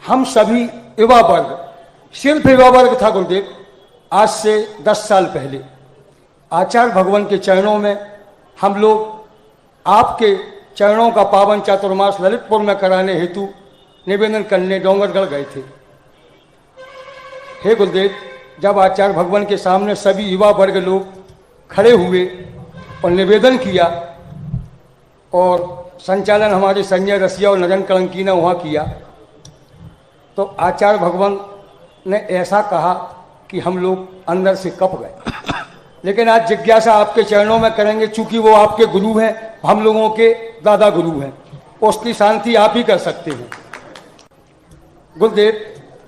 हम सभी युवा वर्ग, सिर्फ युवा वर्ग था गुरुदेव, आज से 10 साल पहले आचार्य भगवान के चरणों में हम लोग आपके चरणों का पावन चातुर्मास ललितपुर में कराने हेतु निवेदन करने डोंगरगढ़ गए थे। हे गुरुदेव, जब आचार्य भगवान के सामने सभी युवा वर्ग लोग खड़े हुए और निवेदन किया और संचालन हमारे संजय रसिया और नजन कलंकी ने वहाँ किया, तो आचार्य भगवान ने ऐसा कहा कि हम लोग अंदर से कँप गए। लेकिन आज जिज्ञासा आपके चरणों में करेंगे, चूंकि वो आपके गुरु हैं, हम लोगों के दादा गुरु हैं, उसकी शांति आप ही कर सकते हैं। गुरुदेव,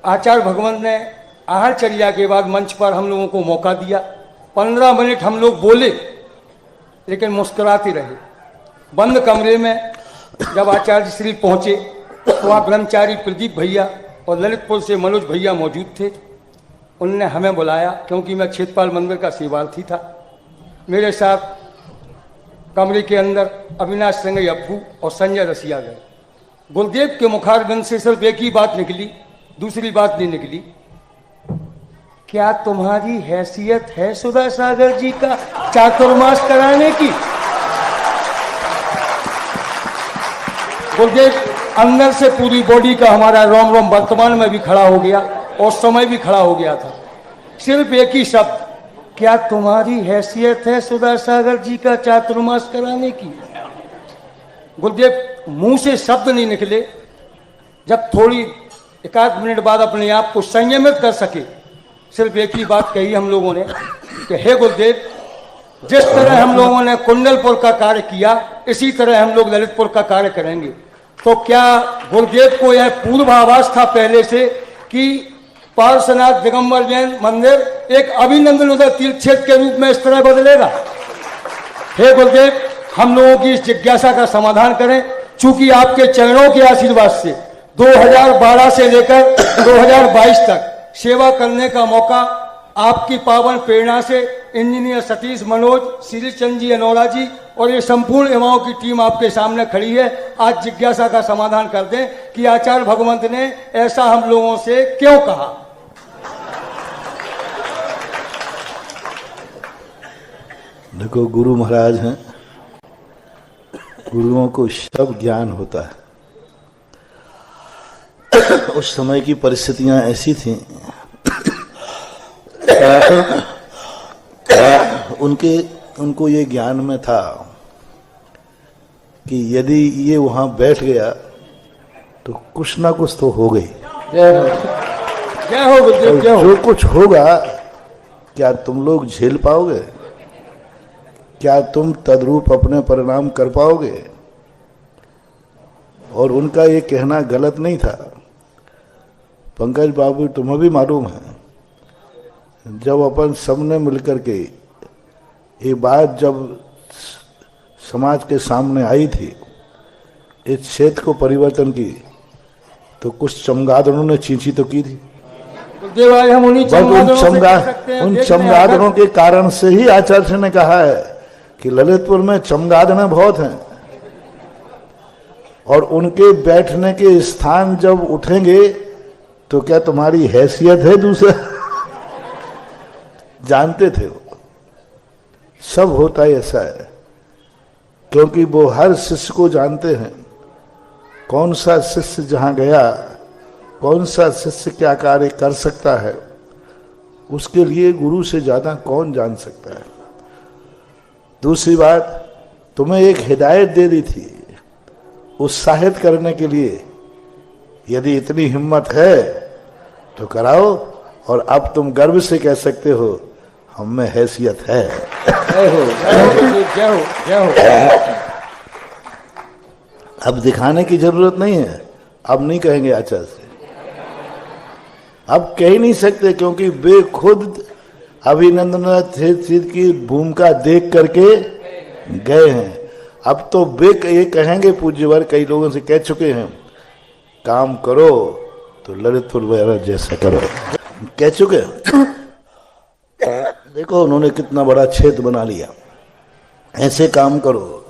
आचार्य भगवान ने आहारचर्या के बाद मंच पर हम लोगों को मौका दिया। 15 मिनट हम लोग बोले, लेकिन मुस्कुराते रहे। बंद कमरे में जब आचार्य श्री पहुँचे तो वहाँ ब्रह्मचारी प्रदीप भैया और ललितपुर से मनोज भैया मौजूद थे। उनने हमें बुलाया, क्योंकि मैं क्षेत्रपाल मंदिर का सेवार्थी था। मेरे साथ कमरे के अंदर अविनाश सिंह अप्पू और संजय रसिया गए। गुरुदेव के मुखारबिंद से सिर्फ एक ही बात निकली, दूसरी बात नहीं निकली। क्या तुम्हारी हैसियत है सुधा सागर जी का चातुर्मास कराने की? गुरुदेव, अंदर से पूरी बॉडी का हमारा रोम रोम वर्तमान में भी खड़ा हो गया और समय भी खड़ा हो गया था। सिर्फ एक ही शब्द, क्या तुम्हारी हैसियत है सुधा सागर जी का चातुर्मास कराने की? गुरुदेव, मुंह से शब्द नहीं निकले। जब थोड़ी एकाध मिनट बाद अपने आप को संयमित कर सके, सिर्फ एक ही बात कही हम लोगों ने कि हे गुरुदेव, जिस तरह हम लोगों ने कुंडलपुर का कार्य किया, इसी तरह हम लोग ललितपुर का कार्य करेंगे। तो क्या गुरुदेव को यह पूर्वाभास था पहले से कि पार्श्वनाथ दिगंबर जैन मंदिर एक अभिनंदन उदय तीर्थ क्षेत्र के रूप में इस तरह बदलेगा? हे गुरुदेव, हम लोगों की इस जिज्ञासा का समाधान करें। चूंकि आपके चरणों के आशीर्वाद से 2012 से लेकर 2022 तक सेवा करने का मौका आपकी पावन प्रेरणा से इंजीनियर सतीश, मनोज, श्री चंद जी, अनोरा जी और ये संपूर्ण युवाओं की टीम आपके सामने खड़ी है। आज जिज्ञासा का समाधान कर दें कि आचार्य भगवंत ने ऐसा हम लोगों से क्यों कहा? देखो, गुरु महाराज हैं, गुरुओं को सब ज्ञान होता है। उस समय की परिस्थितियां ऐसी थीं, उनको ये ज्ञान में था कि यदि ये वहां बैठ गया तो कुछ ना कुछ तो हो गई। जय हो गुरुदेव, जय हो। जो कुछ होगा, क्या तुम लोग झेल पाओगे? क्या तुम तद्रूप अपने परिणाम कर पाओगे? और उनका ये कहना गलत नहीं था। पंकज बाबू, तुम्हें भी मालूम है, जब अपन सबने मिलकर के ये बात जब समाज के सामने आई थी, इस क्षेत्र को परिवर्तन की, तो कुछ चमगादड़ों ने चींची तो की थी। हम उन चमगादड़ों के कारण से ही आचार्य ने कहा है कि ललितपुर में चमगादड़ें बहुत हैं, और उनके बैठने के स्थान जब उठेंगे तो क्या तुम्हारी हैसियत है दूसरा? जानते थे वो, सब होता ही ऐसा है, क्योंकि वो हर शिष्य को जानते हैं। कौन सा शिष्य जहां गया, कौन सा शिष्य क्या कार्य कर सकता है, उसके लिए गुरु से ज्यादा कौन जान सकता है। दूसरी बात, तुम्हें एक हिदायत दे दी थी उत्साहित करने के लिए, यदि इतनी हिम्मत है तो कराओ, और अब तुम गर्व से कह सकते हो हम में हैसियत है। जय हो, जय हो, जय हो। अब दिखाने की जरूरत नहीं है, अब नहीं कहेंगे आचार्य से, अब कह ही नहीं सकते, क्योंकि वे खुद अभिनंदन की भूमिका देख करके गए हैं। अब तो वे ये कहेंगे, पूज्यवर कई लोगों से कह चुके हैं, काम करो तो ललितपुर वगैरह जैसा करो, कह चुके। देखो उन्होंने कितना बड़ा क्षेत्र बना लिया, ऐसे काम करो।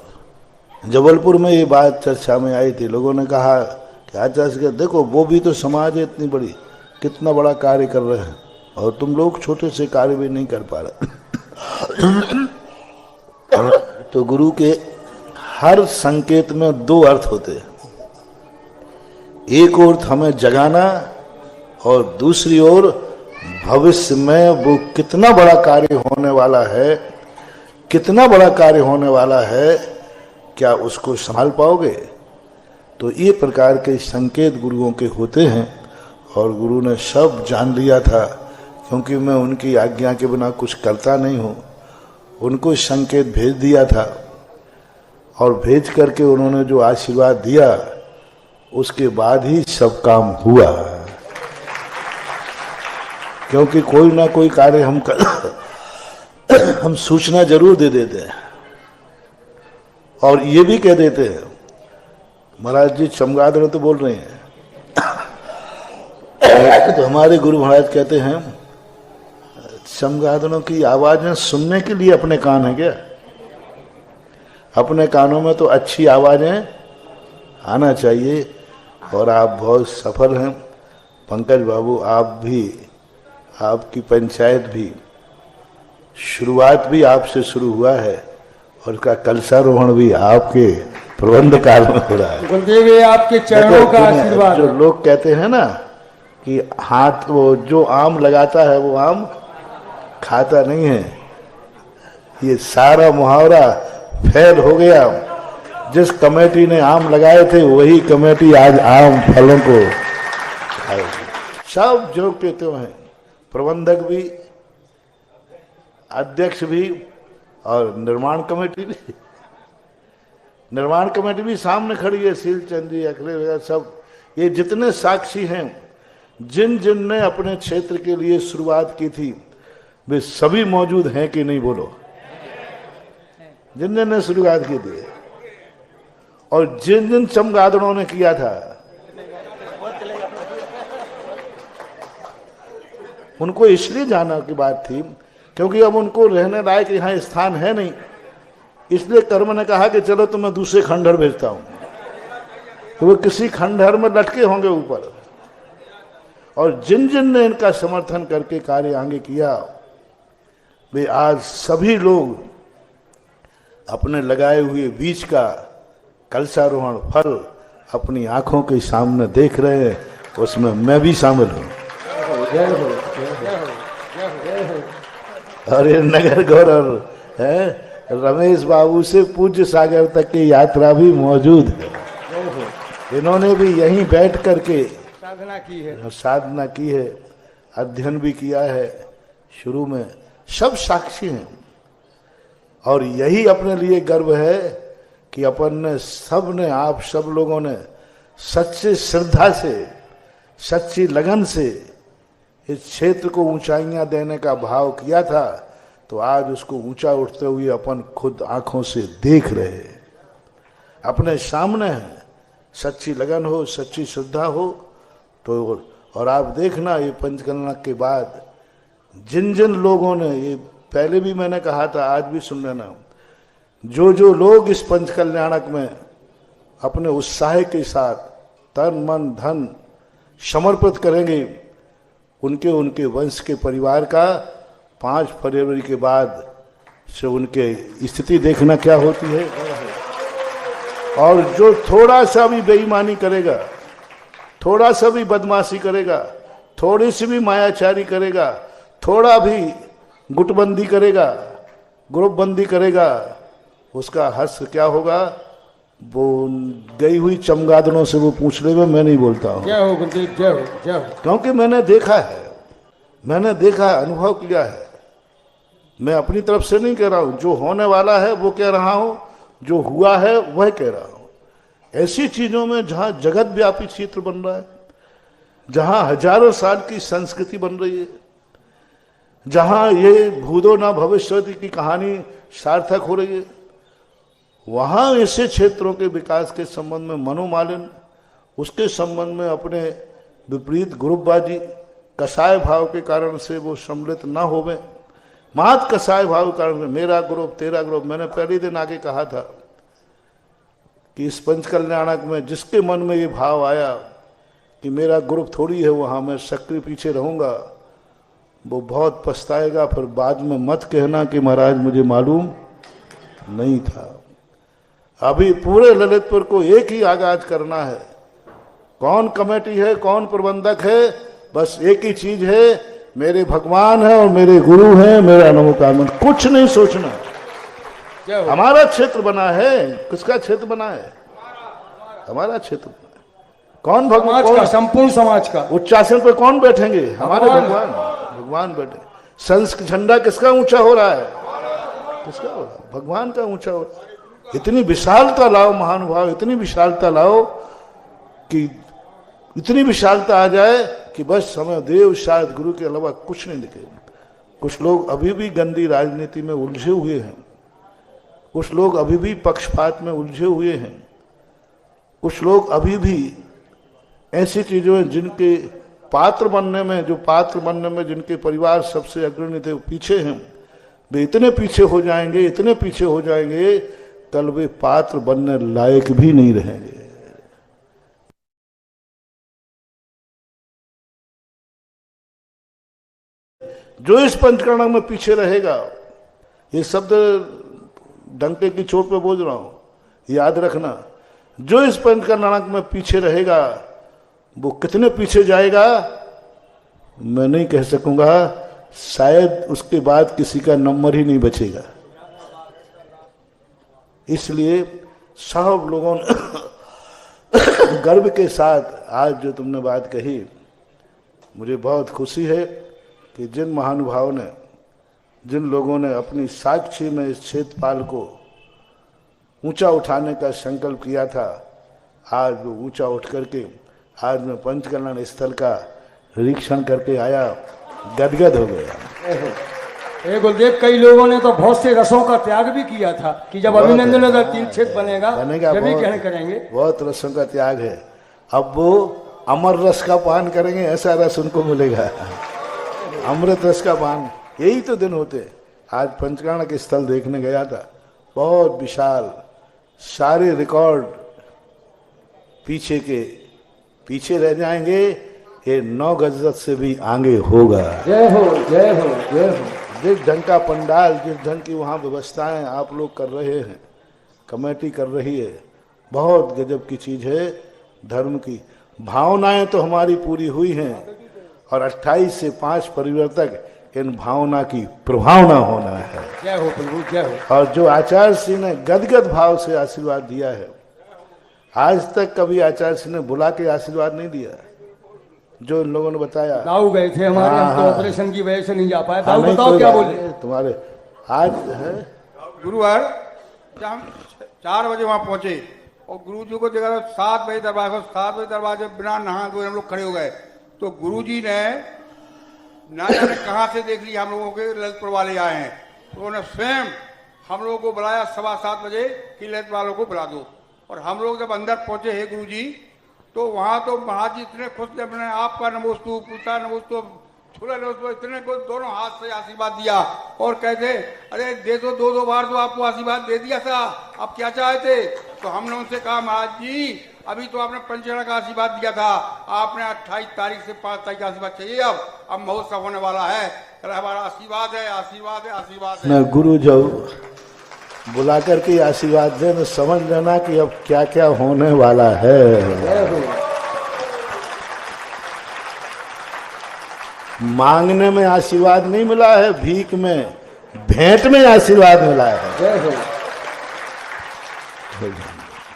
जबलपुर में ये बात चर्चा में आई थी, लोगों ने कहा कि आचार्य से देखो वो भी तो समाज है इतनी बड़ी, कितना बड़ा कार्य कर रहे हैं और तुम लोग छोटे से कार्य भी नहीं कर पा रहे। तो गुरु के हर संकेत में दो अर्थ होते हैं, एक ओर हमें जगाना और दूसरी ओर भविष्य में वो कितना बड़ा कार्य होने वाला है, कितना बड़ा कार्य होने वाला है, क्या उसको संभाल पाओगे। तो ये प्रकार के संकेत गुरुओं के होते हैं और गुरु ने सब जान लिया था, क्योंकि मैं उनकी आज्ञा के बिना कुछ करता नहीं हूँ। उनको संकेत भेज दिया था और भेज करके उन्होंने जो आशीर्वाद दिया उसके बाद ही सब काम हुआ। क्योंकि कोई ना कोई कार्य हम सूचना जरूर दे देते हैं और ये भी कह देते हैं, महाराज जी चमगादड़ तो बोल रहे हैं। तो हमारे गुरु महाराज कहते हैं चमगादड़ों की आवाजें सुनने के लिए अपने कान है क्या? अपने कानों में तो अच्छी आवाजें आना चाहिए। और आप बहुत सफल हैं पंकज बाबू, आप भी, आपकी पंचायत भी, शुरुआत भी आपसे शुरू हुआ है और उसका कलशारोहण भी आपके प्रबंध काल में हो रहा है। गुरुदेव ये आपके चरणों का आशीर्वाद। जो लोग कहते हैं ना कि हाथ, वो जो आम लगाता है वो आम खाता नहीं है, ये सारा मुहावरा फेल हो गया। जिस कमेटी ने आम लगाए थे वही कमेटी आज आम फलों को खाएगी। सब जो कहते हैं, प्रबंधक भी, अध्यक्ष भी और निर्माण कमेटी भी। निर्माण कमेटी भी सामने खड़ी है, शीलचंद जी, अखिलेश वगैरह सब, ये जितने साक्षी हैं, जिन जिन ने अपने क्षेत्र के लिए शुरुआत की थी वे सभी मौजूद हैं कि नहीं? बोलो। जिन जिन ने शुरुआत की थी और जिन जिन चमगादड़ों ने किया था उनको इसलिए जाना की बात थी क्योंकि अब उनको रहने लायक यहाँ स्थान है नहीं, इसलिए कर्म ने कहा कि चलो तो मैं दूसरे खंडहर भेजता हूं। तो वो किसी खंडहर में लटके होंगे ऊपर। और जिन जिन ने इनका समर्थन करके कार्य आगे किया वे आज सभी लोग अपने लगाए हुए बीज का कलशारोहण फल अपनी आंखों के सामने देख रहे हैं, उसमें मैं भी शामिल हूं। और ये नगर गौरव है, रमेश बाबू से पूज्य सागर तक की यात्रा भी मौजूद है। इन्होंने भी यहीं बैठ करके साधना की है, अध्ययन भी किया है शुरू में, सब साक्षी हैं। और यही अपने लिए गर्व है कि अपन ने, सब ने, आप सब लोगों ने सच्ची श्रद्धा से, सच्ची लगन से इस क्षेत्र को ऊंचाइयां देने का भाव किया था, तो आज उसको ऊंचा उठते हुए अपन खुद आंखों से देख रहे हैं, अपने सामने है। सच्ची लगन हो, सच्ची श्रद्धा हो तो, और आप देखना ये पंचकन्या के बाद जिन जिन लोगों ने, ये पहले भी मैंने कहा था, आज भी सुन लेना, जो जो लोग इस पंचकल्याणक में अपने उत्साह के साथ तन मन धन समर्पित करेंगे, उनके उनके वंश के परिवार का 5 फरवरी के बाद से उनके स्थिति देखना क्या होती है। और जो थोड़ा सा भी बेईमानी करेगा, थोड़ा सा भी बदमाशी करेगा, थोड़ी सी भी मायाचारी करेगा, थोड़ा भी गुटबंदी करेगा, ग्रुपबंदी करेगा, उसका हश्र क्या होगा? वो गई हुई चमगादड़ों से वो पूछ लेगा, मैं नहीं बोलता हूँ। क्या हो गुरुदेव, क्या हो, क्या हो? क्योंकि मैंने देखा है, मैंने देखा, अनुभव किया है। मैं अपनी तरफ से नहीं कह रहा हूँ, जो होने वाला है वो कह रहा हूँ, जो हुआ है वह कह रहा हूँ। ऐसी चीजों में जहाँ जगत व्यापी क्षेत्र बन रहा है, जहाँ हजारों साल की संस्कृति बन रही है, जहाँ ये भूतो न भविष्यति की कहानी सार्थक हो रही है, वहाँ ऐसे क्षेत्रों के विकास के संबंध में मनोमालिन्य, उसके संबंध में अपने विपरीत ग्रुपबाजी, कसाय भाव के कारण से वो सम्मिलित न होवे, मात कसाय भाव के कारण, मेरा ग्रुप तेरा ग्रुप। मैंने पहले दिन आगे कहा था कि इस पंचकल्याणक में जिसके मन में ये भाव आया कि मेरा ग्रुप थोड़ी है वहाँ, मैं सक्रिय पीछे रहूँगा, वो बहुत पछताएगा। फिर बाद में मत कहना कि महाराज मुझे मालूम नहीं था। अभी पूरे ललितपुर को एक ही आगाज करना है। कौन कमेटी है, कौन प्रबंधक है, बस एक ही चीज है, मेरे भगवान है और मेरे गुरु हैं, मेरा नमोकामन, कुछ नहीं सोचना। हमारा क्षेत्र बना है, किसका क्षेत्र बना है? हमारा क्षेत्र। कौन भगवान का, संपूर्ण समाज का। उच्चासन पर कौन बैठेंगे? हमारे भगवान। भगवान बैठे। संस्कृत झंडा किसका ऊंचा हो रहा है? किसका हो रहा है? भगवान का ऊंचा हो रहा है। इतनी विशालता लाओ महानुभाव, इतनी विशालता लाओ कि इतनी विशालता आ जाए कि बस हमें देव शायद गुरु के अलावा कुछ नहीं दिखे। कुछ लोग अभी भी गंदी राजनीति में उलझे हुए हैं, कुछ लोग अभी भी पक्षपात में उलझे हुए हैं, कुछ लोग अभी भी ऐसी चीजों में जिनके पात्र बनने में, जो पात्र बनने में जिनके परिवार सबसे अग्रणी थे वो पीछे हैं। वे इतने पीछे हो जाएंगे, इतने पीछे हो जाएंगे, कल वे पात्र बनने लायक भी नहीं रहेंगे। जो इस पंचकर्णक में पीछे रहेगा, ये शब्द डंके की चोट पे बोल रहा हूं, याद रखना, जो इस पंचकर्णक में पीछे रहेगा वो कितने पीछे जाएगा मैं नहीं कह सकूंगा। शायद उसके बाद किसी का नंबर ही नहीं बचेगा। इसलिए सब लोगों ने गर्व के साथ आज जो तुमने बात कही, मुझे बहुत खुशी है कि जिन महानुभावों ने, जिन लोगों ने अपनी साक्षी में इस क्षेत्रपाल को ऊंचा उठाने का संकल्प किया था, आज वो ऊंचा उठ करके आज मैं पंचकल्याण स्थल का निरीक्षण करके आया, गदगद हो गया। गुरुदेव, कई लोगों ने तो बहुत से रसों का त्याग भी किया था कि जब अभिनंदन नगर तीर्थ क्षेत्र बनेगा जब भी ग्रहण करेंगे। बहुत रसों का त्याग है। अब वो अमर रस का पान करेंगे, ऐसा रस उनको मिलेगा, अमृत रस का पान। यही तो दिन होते। आज पंचकर्ण के स्थल देखने गया था, बहुत विशाल, सारे रिकॉर्ड पीछे रह जाएंगे, ये 9 गजरत से भी आगे होगा। जय हो, जय हो, जय हो। जिस ढंग का पंडाल, जिस ढंग की वहाँ व्यवस्थाएं आप लोग कर रहे हैं, कमेटी कर रही है, बहुत गजब की चीज है। धर्म की भावनाएं तो हमारी पूरी हुई हैं और 28 से 5 परिवर्तक इन भावना की प्रभावना होना है। जय हो प्रभु, जय हो। और जो आचार्य सिंह ने गदगद भाव से आशीर्वाद दिया है, आज तक कभी आचार्य सिंह ने बुला के आशीर्वाद नहीं दिया। जो इन लोगों ने बताया, दाऊ गए थे हमारे, हम तो ऑपरेशन की वजह से नहीं जा पाए। दाऊ बताओ क्या बोले तुम्हारे। आज है गुरुवार, हम 4 बजे वहां पहुंचे और गुरु जी को देखा 7 बजे दरवाजे बिना नहा धोए हम लोग खड़े हो गए। तो गुरु जी ने ना जाने कहाँ से देख लिया हम लोगों के ललितपुर वाले आए हैं, उन्होंने स्वयं हम लोगों को बुलाया 7:15 बजे कि ललित वालों को बुला दो। और हम लोग जब अंदर पहुंचे हैं गुरु जी, तो वहां तो महाराज जी इतने खुश थे, अपने आपका नमोस्तु, पूछा नमोस्तु, छुरा नमोस्तु, इतने को दोनों हाथ से आशीर्वाद दिया और कहते अरे दे दो, 2 बार तो आपको आशीर्वाद दे दिया था, आप क्या चाहते? तो हमने उनसे कहा महाराज जी अभी तो आपने पंचकर्ण का आशीर्वाद दिया था, आपने 28 तारीख से 5 तारीख का आशीर्वाद चाहिए, अब महोत्सव होने वाला है, हमारा आशीर्वाद है, आशीर्वाद है, आशीर्वाद है। मैं गुरु जब बुला करके आशीर्वाद दे तो समझ लेना कि अब क्या क्या होने वाला है। मांगने में आशीर्वाद नहीं मिला है, भीख में, भेंट में आशीर्वाद मिला है।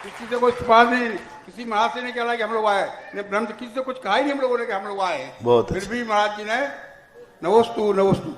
किसी से कोई छुपा नहीं, किसी महाराज से नहीं कह रहा कि हम लोग आए, ब्रह्म किसी से कुछ कहा ही नहीं हम लोगों ने कि हम लोग आए। बहुत फिर भी महाराज जी ने नमोस्तु नमोस्तु